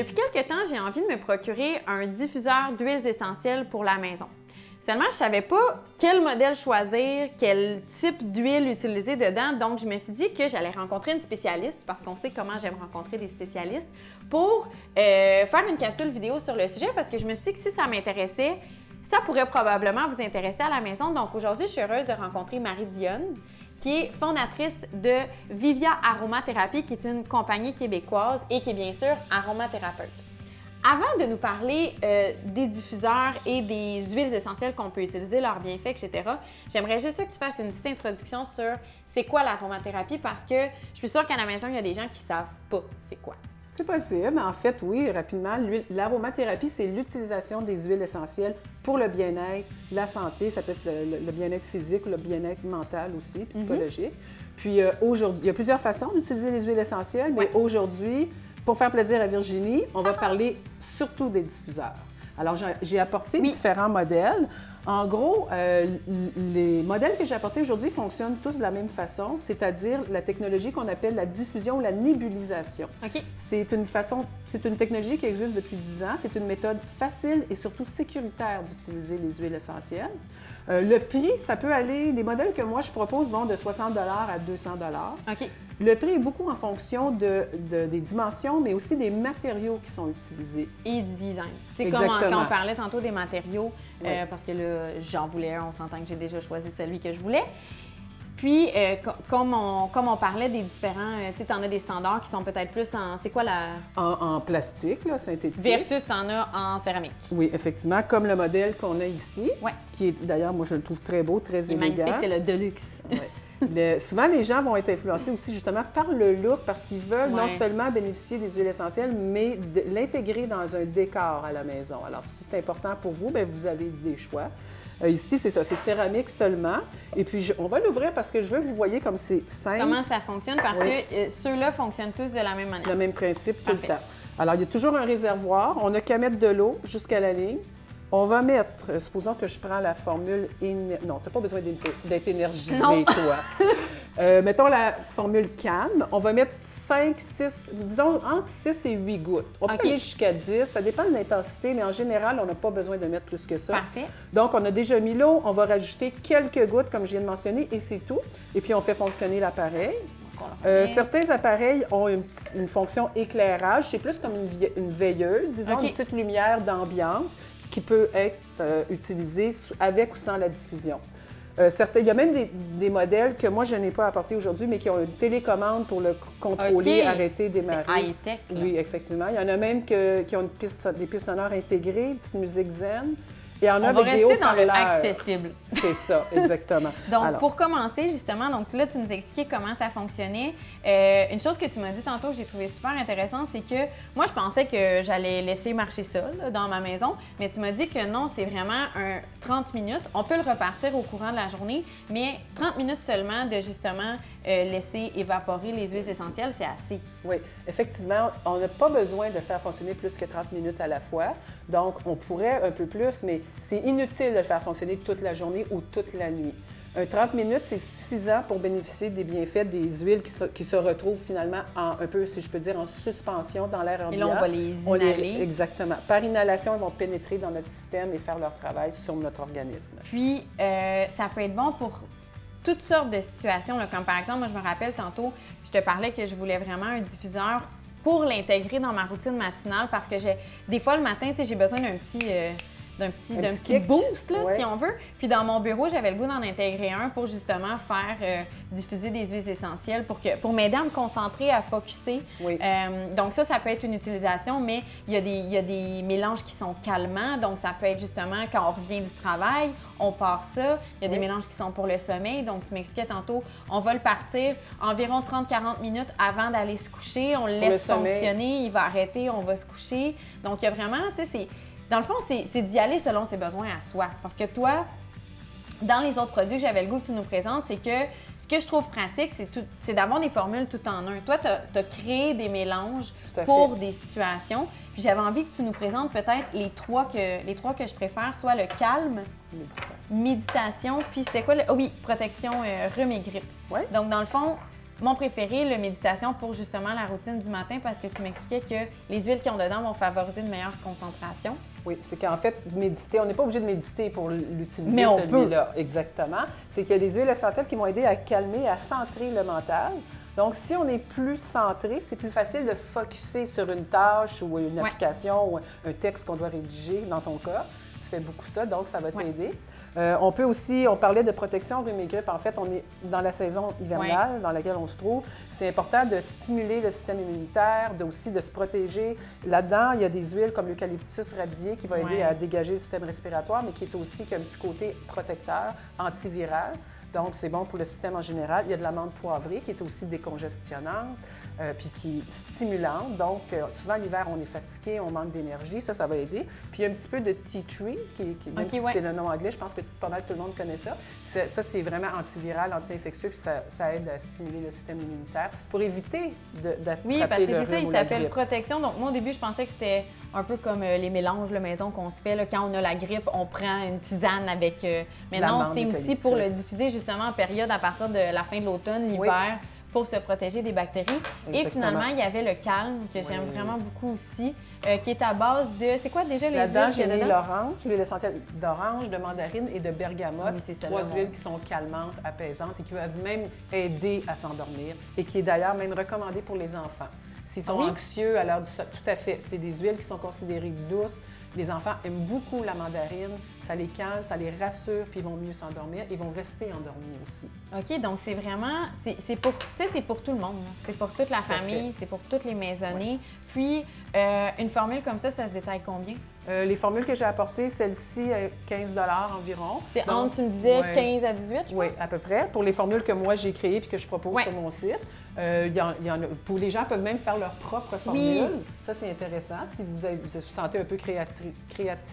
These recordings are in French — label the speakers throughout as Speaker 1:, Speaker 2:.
Speaker 1: Depuis quelques temps, j'ai envie de me procurer un diffuseur d'huiles essentielles pour la maison. Seulement, je ne savais pas quel modèle choisir, quel type d'huile utiliser dedans, donc je me suis dit que j'allais rencontrer une spécialiste, parce qu'on sait comment j'aime rencontrer des spécialistes, pour faire une capsule vidéo sur le sujet, parce que je me suis dit que si ça m'intéressait, ça pourrait probablement vous intéresser à la maison. Donc aujourd'hui, je suis heureuse de rencontrer Marie-Dionne, qui est fondatrice de Vivia Aromathérapie, qui est une compagnie québécoise et qui est bien sûr aromathérapeute. Avant de nous parler des diffuseurs et des huiles essentielles qu'on peut utiliser, leurs bienfaits, etc., j'aimerais juste que tu fasses une petite introduction sur c'est quoi l'aromathérapie, parce que je suis sûre qu'à la maison, il y a des gens qui ne savent pas c'est quoi.
Speaker 2: C'est possible. En fait, oui, rapidement, l'aromathérapie, c'est l'utilisation des huiles essentielles pour le bien-être, la santé. Ça peut être le bien-être physique ou le bien-être mental aussi, psychologique. Puis aujourd'hui, il y a plusieurs façons d'utiliser les huiles essentielles, mais aujourd'hui, pour faire plaisir à Virginie, on va parler surtout des diffuseurs. Alors, j'ai apporté différents modèles. En gros, les modèles que j'ai apportés aujourd'hui fonctionnent tous de la même façon, c'est-à-dire la technologie qu'on appelle la diffusion ou la nébulisation.
Speaker 1: OK.
Speaker 2: C'est une technologie qui existe depuis 10 ans. C'est une méthode facile et surtout sécuritaire d'utiliser les huiles essentielles. Le prix, ça peut aller, les modèles que moi je propose vont de 60 $ à 200 $.
Speaker 1: OK.
Speaker 2: Le prix est beaucoup en fonction des dimensions, mais aussi des matériaux qui sont utilisés.
Speaker 1: Et du design. C'est comme quand on parlait tantôt des matériaux, parce que là, j'en voulais un, on s'entend que j'ai déjà choisi celui que je voulais. Puis, comme on parlait des différents, tu sais, tu en as des standards qui sont peut-être plus en, c'est quoi la...
Speaker 2: En plastique, là, synthétique.
Speaker 1: Versus tu en as en céramique.
Speaker 2: Oui, effectivement, comme le modèle qu'on a ici, qui est d'ailleurs, moi je le trouve très beau, très élégant.
Speaker 1: Magnifique, c'est le Deluxe.
Speaker 2: Souvent, les gens vont être influencés aussi justement par le look, parce qu'ils veulent non seulement bénéficier des huiles essentielles, mais de l'intégrer dans un décor à la maison. Alors, si c'est important pour vous, bien, vous avez des choix. Ici, c'est ça, c'est céramique seulement. Et puis, on va l'ouvrir parce que je veux que vous voyez comme c'est simple.
Speaker 1: Comment ça fonctionne, parce que ceux-là fonctionnent tous de la même manière.
Speaker 2: Le même principe tout le temps. Alors, il y a toujours un réservoir. On n'a qu'à mettre de l'eau jusqu'à la ligne. On va mettre, supposons que je prends la formule... Non, tu n'as pas besoin d'être énergisé, toi. Mettons la formule calme. On va mettre 5, 6, disons entre 6 et 8 gouttes. On peut aller jusqu'à 10, ça dépend de l'intensité, mais en général, on n'a pas besoin de mettre plus que ça.
Speaker 1: Parfait.
Speaker 2: Donc, on a déjà mis l'eau, on va rajouter quelques gouttes, comme je viens de mentionner, et c'est tout. Et puis, on fait fonctionner l'appareil. Certains appareils ont une fonction éclairage. C'est plus comme une veilleuse, disons, une petite lumière d'ambiance qui peut être utilisée avec ou sans la diffusion. Il y a même des modèles que moi, je n'ai pas apportés aujourd'hui, mais qui ont une télécommande pour le contrôler, arrêter, démarrer.
Speaker 1: C'est high-tech.
Speaker 2: Oui, effectivement. Il y en a même qui ont des pistes sonores intégrées, petite musique zen. Il y en a
Speaker 1: on va
Speaker 2: avec des
Speaker 1: rester dans le accessible.
Speaker 2: C'est ça, exactement.
Speaker 1: Donc, alors, pour commencer, justement, donc là, tu nous as expliqué comment ça fonctionnait. Une chose que tu m'as dit tantôt que j'ai trouvé super intéressante, c'est que moi, je pensais que j'allais laisser marcher ça là, dans ma maison, mais tu m'as dit que non, c'est vraiment 30 minutes. On peut le repartir au courant de la journée, mais 30 minutes seulement de justement laisser évaporer les huiles essentielles, c'est assez.
Speaker 2: Oui, effectivement, on n'a pas besoin de faire fonctionner plus que 30 minutes à la fois. Donc, on pourrait un peu plus, mais c'est inutile de le faire fonctionner toute la journée ou toute la nuit. 30 minutes, c'est suffisant pour bénéficier des bienfaits des huiles qui se retrouvent finalement un peu, si je peux dire, en suspension dans l'air ambiant.
Speaker 1: Et là, on va les inhaler.
Speaker 2: Exactement. Par inhalation, ils vont pénétrer dans notre système et faire leur travail sur notre organisme.
Speaker 1: Puis, ça peut être bon pour toutes sortes de situations, là, comme par exemple, moi, je me rappelle tantôt, je te parlais que je voulais vraiment un diffuseur pour l'intégrer dans ma routine matinale, parce que des fois, le matin, j'ai besoin d'un petit boost, là, si on veut. Puis dans mon bureau, j'avais le goût d'en intégrer un pour justement faire diffuser des huiles essentielles pour m'aider à me concentrer, à focusser. Donc ça peut être une utilisation, mais il y a des mélanges qui sont calmants. Donc ça peut être justement quand on revient du travail, on part ça. Il y a des mélanges qui sont pour le sommeil. Donc tu m'expliquais tantôt, on va le partir environ 30-40 minutes avant d'aller se coucher. On le laisse fonctionner, il va arrêter, on va se coucher. Donc il y a vraiment, tu sais, dans le fond, c'est d'y aller selon ses besoins à soi. Parce que toi, dans les autres produits que j'avais le goût que tu nous présentes, c'est que ce que je trouve pratique, c'est d'avoir des formules tout en un. Toi, tu as créé des mélanges pour des situations. Puis j'avais envie que tu nous présentes peut-être les trois que je préfère, soit le calme, méditation, puis c'était quoi? Oui, protection rhume et grippe. Donc, dans le fond, mon préféré, le méditation pour justement la routine du matin parce que tu m'expliquais que les huiles qu'ils ont dedans vont favoriser une meilleure concentration.
Speaker 2: Oui, c'est qu'en fait, méditer, on n'est pas obligé de méditer pour l'utiliser,
Speaker 1: mais on
Speaker 2: celui-là. Exactement. C'est qu'il y a des huiles essentielles qui vont aider à calmer, à centrer le mental. Donc, si on est plus centré, c'est plus facile de focusser sur une tâche ou une application ou un texte qu'on doit rédiger, dans ton cas. Tu fais beaucoup ça, donc ça va t'aider. On peut aussi, on parlait de protection rhume et grippe. En fait, on est dans la saison hivernale dans laquelle on se trouve. C'est important de stimuler le système immunitaire, aussi de se protéger. Là-dedans, il y a des huiles comme l'eucalyptus radié qui va aider à dégager le système respiratoire, mais qui est aussi un petit côté protecteur, antiviral. Donc, c'est bon pour le système en général. Il y a de l'amande poivrée qui est aussi décongestionnante, puis qui est stimulante. Donc, souvent, l'hiver, on est fatigué, on manque d'énergie. Ça va aider. Puis, il y a un petit peu de tea tree, même si c'est le nom anglais, je pense que pas mal tout le monde connaît ça. Ça, c'est vraiment antiviral, anti-infectieux, puis ça aide à stimuler le système immunitaire pour éviter d'attraper
Speaker 1: Oui, parce que
Speaker 2: le
Speaker 1: c'est ça,
Speaker 2: rhume
Speaker 1: il
Speaker 2: ou la
Speaker 1: s'appelle
Speaker 2: grippe.
Speaker 1: protection. Donc, moi, au début, je pensais que c'était un peu comme les mélanges maison qu'on se fait. Là, quand on a la grippe, on prend une tisane avec... Mais non, c'est aussi pour le diffuser justement en période à partir de la fin de l'automne, l'hiver, pour se protéger des bactéries.
Speaker 2: Exactement.
Speaker 1: Et finalement, il y avait le calme, que j'aime vraiment beaucoup aussi, qui est à base de... C'est quoi déjà les huiles
Speaker 2: là-dedans,
Speaker 1: qu'il y a
Speaker 2: j'ai mis
Speaker 1: dedans?
Speaker 2: l'orange, l'huile essentielle d'orange, de mandarine et de bergamote.
Speaker 1: Oui, c'est ça,
Speaker 2: Trois huiles qui sont calmantes, apaisantes et qui peuvent même aider à s'endormir et qui est d'ailleurs même recommandée pour les enfants. S'ils sont anxieux à l'heure du sommeil, tout à fait. C'est des huiles qui sont considérées douces. Les enfants aiment beaucoup la mandarine. Ça les calme, ça les rassure, puis ils vont mieux s'endormir. Ils vont rester endormis aussi.
Speaker 1: OK, donc c'est vraiment... C'est pour tout le monde. C'est pour toute la famille, c'est pour toutes les maisonnées. Puis, une formule comme ça se détaille combien?
Speaker 2: Les formules que j'ai apportées, celle-ci, 15 environ.
Speaker 1: C'est entre, tu me disais, 15 à 18, je pense?
Speaker 2: Oui, à peu près. Pour les formules que moi, j'ai créées et que je propose sur mon site. Il y en a, pour les gens peuvent même faire leur propre formule. Oui. Ça, c'est intéressant si vous vous sentez un peu créative.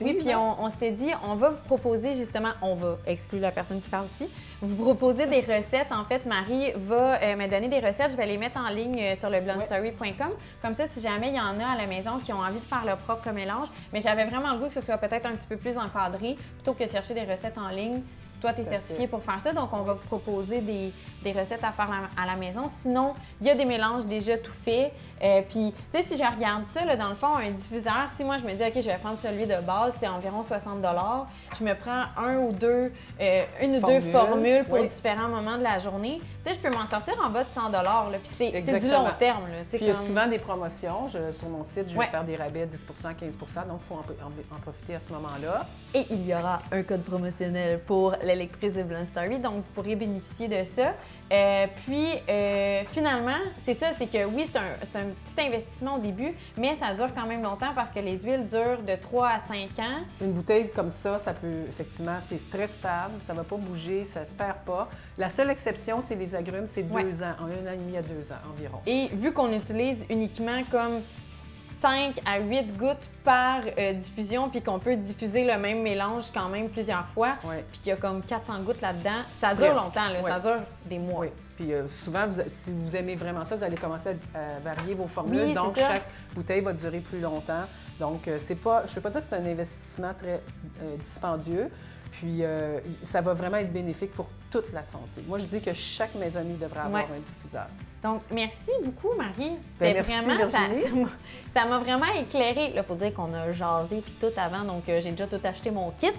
Speaker 1: Oui, puis on s'était dit, on va vous proposer justement, on va exclure la personne qui parle ici, vous proposer des recettes. En fait, Marie va me donner des recettes. Je vais les mettre en ligne sur le blondstory.com. Comme ça, si jamais il y en a à la maison qui ont envie de faire leur propre mélange, mais j'avais vraiment le goût que ce soit peut-être un petit peu plus encadré plutôt que de chercher des recettes en ligne. Toi, tu es certifié pour faire ça, donc on va vous proposer des recettes à faire à la maison. Sinon, il y a des mélanges déjà tout faits. Puis, tu sais, si je regarde ça, là, dans le fond, un diffuseur, si moi, je me dis, OK, je vais prendre celui de base, c'est environ 60 $, je me prends une ou deux formules pour différents moments de la journée. Tu sais, je peux m'en sortir en bas de 100 $. Là, puis c'est du long terme. Là,
Speaker 2: puis il y a souvent des promotions. Sur mon site, je vais faire des rabais 10 15 donc il faut en profiter à ce moment-là.
Speaker 1: Et il y aura un code promotionnel pour l'électrice de Blonde Story, donc vous pourrez bénéficier de ça. Puis, finalement, c'est ça, c'est que oui, c'est un petit investissement au début, mais ça dure quand même longtemps parce que les huiles durent de 3 à 5 ans.
Speaker 2: Une bouteille comme ça peut, effectivement, c'est très stable, ça ne va pas bouger, ça ne se perd pas. La seule exception, c'est les agrumes, c'est 2 ans, en 1 an et demi à 2 ans environ.
Speaker 1: Et vu qu'on utilise uniquement comme 5 à 8 gouttes par diffusion, puis qu'on peut diffuser le même mélange quand même plusieurs fois, puis qu'il y a comme 400 gouttes là-dedans, ça dure longtemps, là, ça dure des mois.
Speaker 2: Oui. Puis souvent, si vous aimez vraiment ça, vous allez commencer à varier vos formules,
Speaker 1: oui,
Speaker 2: donc chaque bouteille va durer plus longtemps. Donc, c'est pas, je ne veux pas dire que c'est un investissement très dispendieux, puis ça va vraiment être bénéfique pour toute la santé. Moi, je dis que chaque maisonnée devrait avoir un diffuseur.
Speaker 1: Donc, merci beaucoup, Marie. C'était vraiment, ça m'a vraiment éclairé. Il faut dire qu'on a jasé puis tout avant, donc j'ai déjà tout acheté mon kit.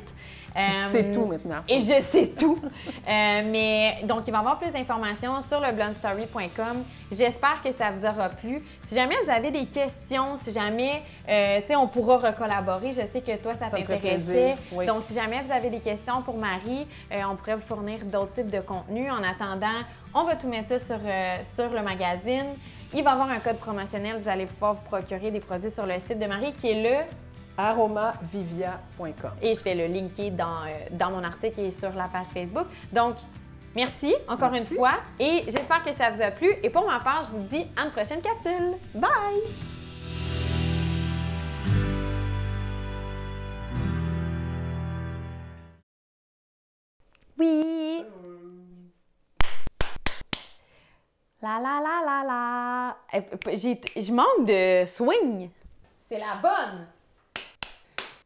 Speaker 2: Tu sais tout maintenant.
Speaker 1: Et je sais tout. Mais donc, il va y avoir plus d'informations sur le blondstory.com. J'espère que ça vous aura plu. Si jamais vous avez des questions, si jamais, tu sais, on pourra recollaborer. Je sais que toi, ça t'intéressait. Oui. Donc, si jamais vous avez des questions pour Marie, on pourrait vous fournir d'autres types de contenus. En attendant, on va tout mettre ça sur le magazine. Il va y avoir un code promotionnel. Vous allez pouvoir vous procurer des produits sur le site de Marie qui est le
Speaker 2: aromavivia.com.
Speaker 1: Et je vais le linker dans mon article et sur la page Facebook. Donc, merci encore une fois et j'espère que ça vous a plu. Et pour ma part, je vous dis à une prochaine capsule. Bye! Oui! La la la la la! Je manque de swing! C'est la bonne!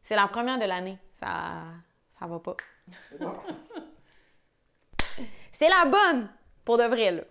Speaker 1: C'est la première de l'année. Ça va pas. C'est la bonne! Pour de vrai, là.